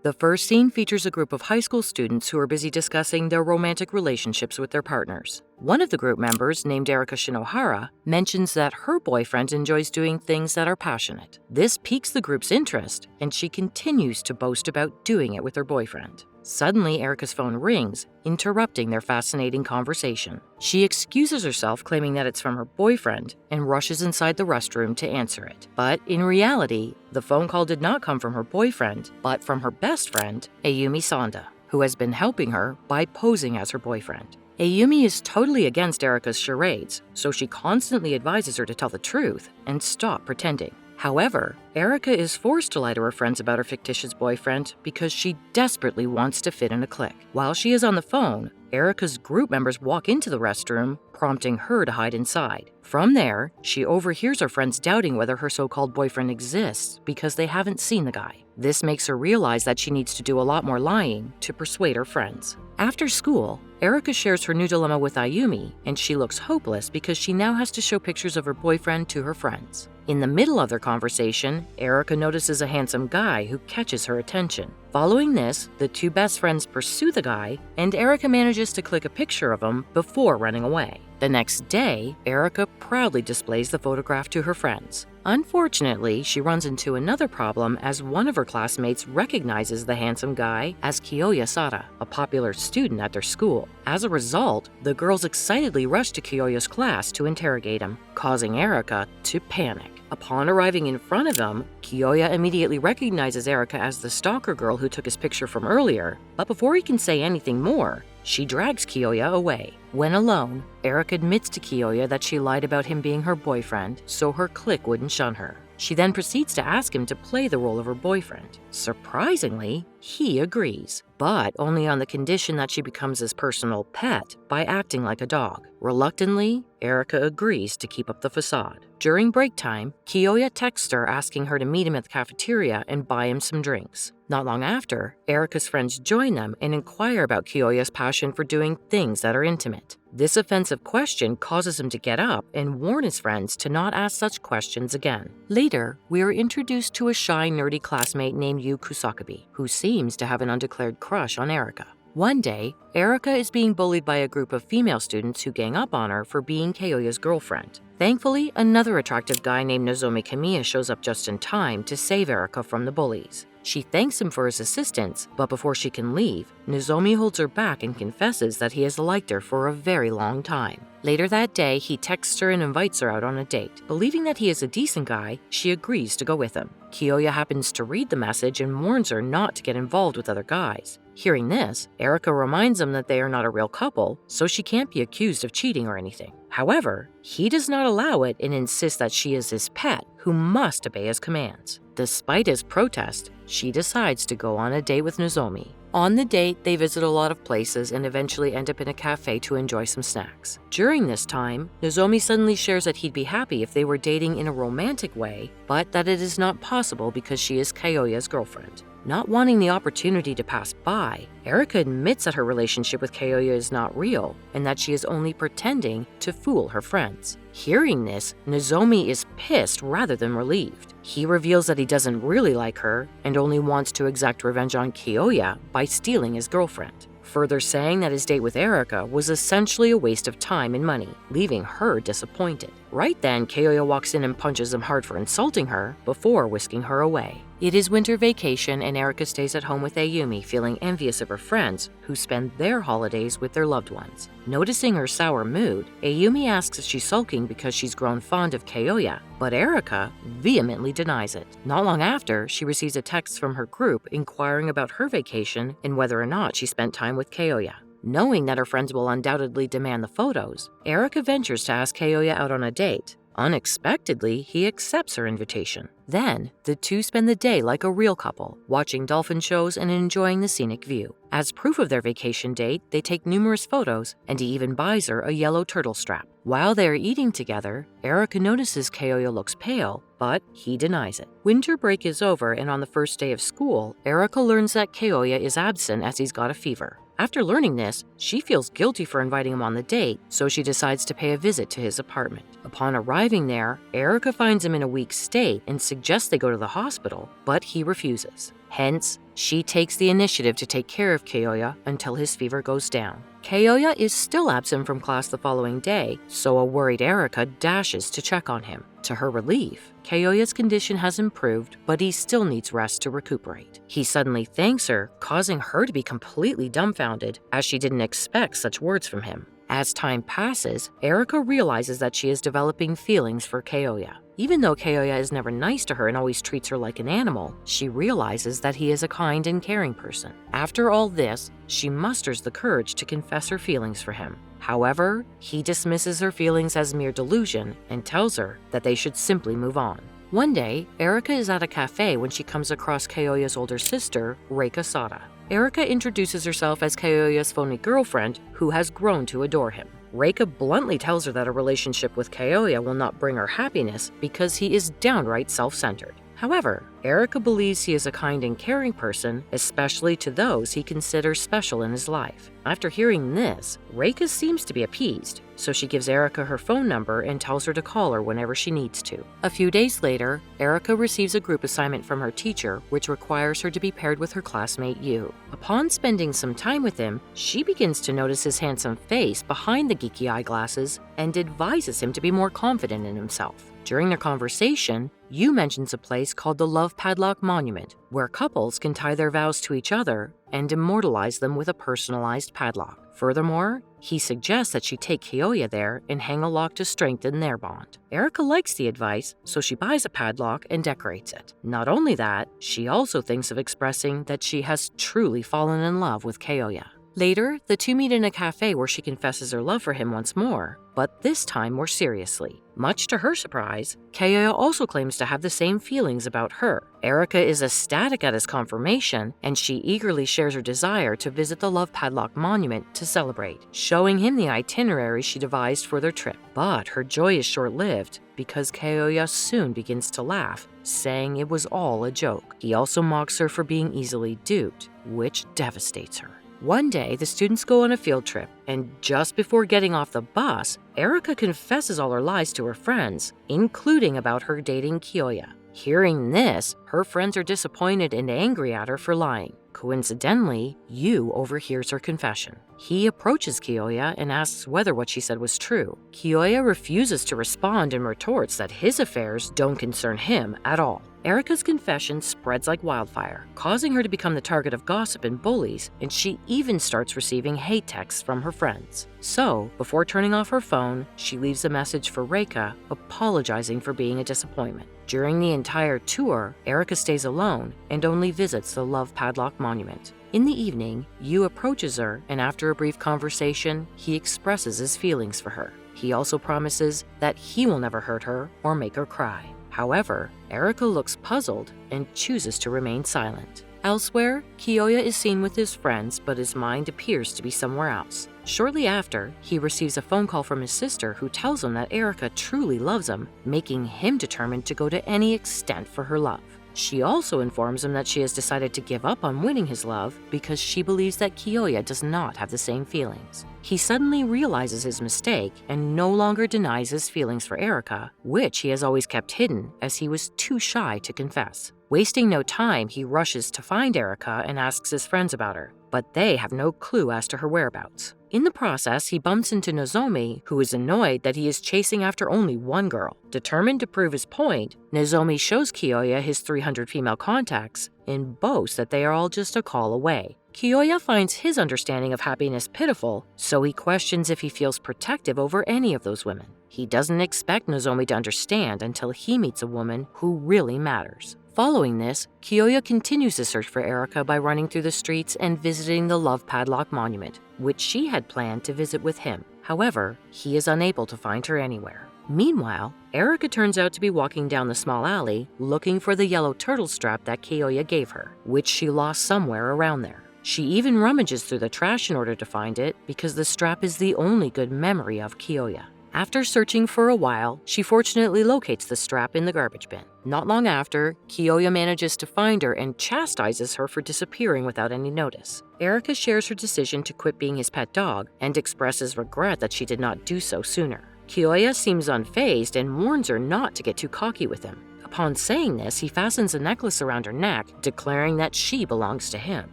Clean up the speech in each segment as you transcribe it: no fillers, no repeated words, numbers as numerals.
The first scene features a group of high school students who are busy discussing their romantic relationships with their partners. One of the group members, named Erika Shinohara, mentions that her boyfriend enjoys doing things that are passionate. This piques the group's interest, and she continues to boast about doing it with her boyfriend. Suddenly, Erika's phone rings, interrupting their fascinating conversation. She excuses herself, claiming that it's from her boyfriend, and rushes inside the restroom to answer it. But in reality, the phone call did not come from her boyfriend, but from her best friend, Ayumi Sanda, who has been helping her by posing as her boyfriend. Ayumi is totally against Erika's charades, so she constantly advises her to tell the truth and stop pretending. However, Erika is forced to lie to her friends about her fictitious boyfriend because she desperately wants to fit in a clique. While she is on the phone, Erika's group members walk into the restroom, prompting her to hide inside. From there, she overhears her friends doubting whether her so-called boyfriend exists because they haven't seen the guy. This makes her realize that she needs to do a lot more lying to persuade her friends. After school, Erika shares her new dilemma with Ayumi, and she looks hopeless because she now has to show pictures of her boyfriend to her friends. In the middle of their conversation, Erika notices a handsome guy who catches her attention. Following this, the two best friends pursue the guy, and Erika manages to click a picture of him before running away. The next day, Erika proudly displays the photograph to her friends. Unfortunately, she runs into another problem as one of her classmates recognizes the handsome guy as Kiyoya Sara, a popular student at their school. As a result, the girls excitedly rush to Kiyoya's class to interrogate him, causing Erika to panic. Upon arriving in front of him, Kiyoya immediately recognizes Erika as the stalker girl who took his picture from earlier, but before he can say anything more, she drags Kiyoya away. When alone, Erika admits to Kiyoya that she lied about him being her boyfriend so her clique wouldn't shun her. She then proceeds to ask him to play the role of her boyfriend. Surprisingly, he agrees, but only on the condition that she becomes his personal pet by acting like a dog. Reluctantly, Erika agrees to keep up the facade. During break time, Kiyoya texts her asking her to meet him at the cafeteria and buy him some drinks. Not long after, Erika's friends join them and inquire about Kiyoya's passion for doing things that are intimate. This offensive question causes him to get up and warn his friends to not ask such questions again. Later, we are introduced to a shy, nerdy classmate named Yu Kusakabe, who seems to have an undeclared crush on Erika. One day, Erika is being bullied by a group of female students who gang up on her for being Kiyoya's girlfriend. Thankfully, another attractive guy named Nozomi Kamiya shows up just in time to save Erika from the bullies. She thanks him for his assistance, but before she can leave, Nozomi holds her back and confesses that he has liked her for a very long time. Later that day, he texts her and invites her out on a date. Believing that he is a decent guy, she agrees to go with him. Kiyoya happens to read the message and warns her not to get involved with other guys. Hearing this, Erika reminds him that they are not a real couple, so she can't be accused of cheating or anything. However, he does not allow it and insists that she is his pet, who must obey his commands. Despite his protest, she decides to go on a date with Nozomi. On the date, they visit a lot of places and eventually end up in a cafe to enjoy some snacks. During this time, Nozomi suddenly shares that he'd be happy if they were dating in a romantic way, but that it is not possible because she is Kiyoya's girlfriend. Not wanting the opportunity to pass by, Erika admits that her relationship with Kiyoya is not real and that she is only pretending to fool her friends. Hearing this, Nozomi is pissed rather than relieved. He reveals that he doesn't really like her and only wants to exact revenge on Kiyoya by stealing his girlfriend, further saying that his date with Erika was essentially a waste of time and money, leaving her disappointed. Right then, Kiyoya walks in and punches him hard for insulting her before whisking her away. It is winter vacation and Erika stays at home with Ayumi, feeling envious of her friends who spend their holidays with their loved ones. Noticing her sour mood, Ayumi asks if she's sulking because she's grown fond of Kiyoya, but Erika vehemently denies it. Not long after, she receives a text from her group inquiring about her vacation and whether or not she spent time with Kiyoya. Knowing that her friends will undoubtedly demand the photos, Erika ventures to ask Kiyoya out on a date. Unexpectedly, he accepts her invitation. Then, the two spend the day like a real couple, watching dolphin shows and enjoying the scenic view. As proof of their vacation date, they take numerous photos, and he even buys her a yellow turtle strap. While they are eating together, Erika notices Kiyoya looks pale, but he denies it. Winter break is over, and on the first day of school, Erika learns that Kiyoya is absent as he's got a fever. After learning this, she feels guilty for inviting him on the date, so she decides to pay a visit to his apartment. Upon arriving there, Erika finds him in a weak state and suggests they go to the hospital, but he refuses. Hence, She takes the initiative to take care of Kyoya until his fever goes down. Kyoya is still absent from class the following day, so a worried Erika dashes to check on him. To her relief, Kyoya's condition has improved, but he still needs rest to recuperate. He suddenly thanks her, causing her to be completely dumbfounded, as she didn't expect such words from him. As time passes, Erika realizes that she is developing feelings for Kyoya. Even though Kyoya is never nice to her and always treats her like an animal, she realizes that he is a kind and caring person. After all this, she musters the courage to confess her feelings for him. However, he dismisses her feelings as mere delusion and tells her that they should simply move on. One day, Erika is at a cafe when she comes across Kyoya's older sister, Reika Sada. Erika introduces herself as Kyoya's phony girlfriend, who has grown to adore him. Reika bluntly tells her that a relationship with Kyoya will not bring her happiness because he is downright self-centered. However, Erika believes he is a kind and caring person, especially to those he considers special in his life. After hearing this, Reika seems to be appeased, so she gives Erika her phone number and tells her to call her whenever she needs to. A few days later, Erika receives a group assignment from her teacher, which requires her to be paired with her classmate Yu. Upon spending some time with him, she begins to notice his handsome face behind the geeky eyeglasses and advises him to be more confident in himself. During their conversation, Yu mentions a place called the Love Padlock Monument, where couples can tie their vows to each other and immortalize them with a personalized padlock. Furthermore, he suggests that she take Kyoya there and hang a lock to strengthen their bond. Erika likes the advice, so she buys a padlock and decorates it. Not only that, she also thinks of expressing that she has truly fallen in love with Kyoya. Later, the two meet in a cafe where she confesses her love for him once more, but this time more seriously. Much to her surprise, Kyoya also claims to have the same feelings about her. Erika is ecstatic at his confirmation, and she eagerly shares her desire to visit the Love Padlock Monument to celebrate, showing him the itinerary she devised for their trip. But her joy is short-lived because Kyoya soon begins to laugh, saying it was all a joke. He also mocks her for being easily duped, which devastates her. One day, the students go on a field trip, and just before getting off the bus, Erika confesses all her lies to her friends, including about her dating Kyoya. Hearing this, her friends are disappointed and angry at her for lying. Coincidentally, Yu overhears her confession. He approaches Kyoya and asks whether what she said was true. Kyoya refuses to respond and retorts that his affairs don't concern him at all. Erika's confession spreads like wildfire, causing her to become the target of gossip and bullies, and she even starts receiving hate texts from her friends. So, before turning off her phone, she leaves a message for Reika, apologizing for being a disappointment. During the entire tour, Erika stays alone and only visits the Love Padlock Monument. In the evening, Yu approaches her, and after a brief conversation, he expresses his feelings for her. He also promises that he will never hurt her or make her cry. However, Erika looks puzzled and chooses to remain silent. Elsewhere, Kyoya is seen with his friends, but his mind appears to be somewhere else. Shortly after, he receives a phone call from his sister who tells him that Erika truly loves him, making him determined to go to any extent for her love. She also informs him that she has decided to give up on winning his love because she believes that Kyoya does not have the same feelings. He suddenly realizes his mistake and no longer denies his feelings for Erika, which he has always kept hidden as he was too shy to confess. Wasting no time, he rushes to find Erika and asks his friends about her, but they have no clue as to her whereabouts. In the process, he bumps into Nozomi, who is annoyed that he is chasing after only one girl. Determined to prove his point, Nozomi shows Kyoya his 300 female contacts and boasts that they are all just a call away. Kyoya finds his understanding of happiness pitiful, so he questions if he feels protective over any of those women. He doesn't expect Nozomi to understand until he meets a woman who really matters. Following this, Kyoya continues to search for Erika by running through the streets and visiting the Love Padlock Monument, which she had planned to visit with him. However, he is unable to find her anywhere. Meanwhile, Erika turns out to be walking down the small alley looking for the yellow turtle strap that Kyoya gave her, which she lost somewhere around there. She even rummages through the trash in order to find it because the strap is the only good memory of Kyoya. After searching for a while, she fortunately locates the strap in the garbage bin. Not long after, Kyoya manages to find her and chastises her for disappearing without any notice. Erika shares her decision to quit being his pet dog and expresses regret that she did not do so sooner. Kyoya seems unfazed and warns her not to get too cocky with him. Upon saying this, he fastens a necklace around her neck, declaring that she belongs to him.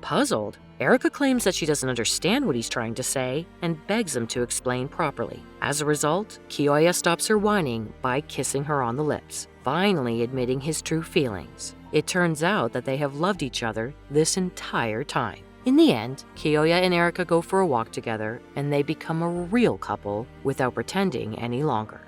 Puzzled, Erica claims that she doesn't understand what he's trying to say and begs him to explain properly. As a result, Kiyoya stops her whining by kissing her on the lips, finally admitting his true feelings. It turns out that they have loved each other this entire time. In the end, Kiyoya and Erica go for a walk together, and they become a real couple without pretending any longer.